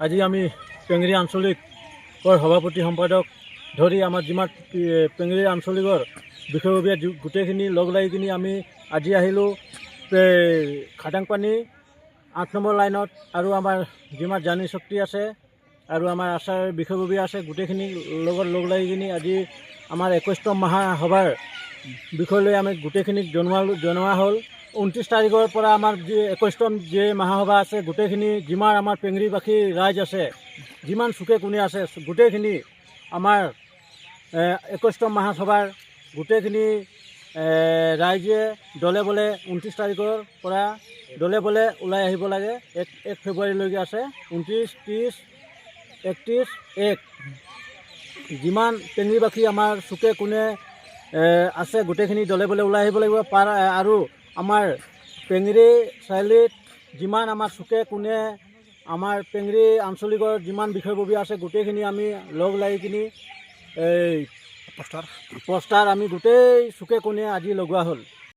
আজি আমি পেংৰি আঞ্চলিকৰ সভাপতি সম্পাদক ধৰি আমাৰ যিমান পেংৰি আঞ্চলিকৰ বিষয়ববীয়া গোটেইখিনি লগ লাগি কিনি আমি আজি আহিলোঁ খাটাংপানী 8 নম্বৰ লাইনত আৰু আমাৰ যিমান জানি শক্তি আছে আৰু আমাৰ আচাৰ বিষয়ববীয়া আছে গোটেইখিনি লগত লগ লাগি কিনি আজি আমাৰ 21তম মহাসভাৰ বিষয় লৈ আমি গোটেইখিনিক জনোৱা হ'ল। 29 তাৰিখৰ পৰা আমাৰ যি 21তম যে মহাসভা আছে গোটেইখিনি যিমান আমাৰ পেংৰিবাসী ৰাইজ আছে যিমান চুকে কোণে আছে গোটেইখিনি আমাৰ 21তম মহাসভাৰ গোটেইখিনি ৰাইজে দলে বলে 29 তাৰিখৰ পৰা দলে বলে ওলাই আহিব লাগে। 1 ফেব্ৰুৱাৰীলৈকে আছে 29, 30, 31, 1 যিমান পেংৰিবাসী আমাৰ চুকে কোণে আছে গোটেইখিনি দলে বলে ওলাই আহিব লাগিব। আৰু আমাৰ পেংৰি চাৰিআলিত যিমান আমাৰ চুকে কোণে আমাৰ পেংৰি আঞ্চলিকৰ যিমান বিষয়ববীয়া আছে গোটেইখিনি আমি লগ লাগি কিনি এই পোষ্টাৰ আমি গোটেই চুকে কোণে আজি লগোৱা হ'ল।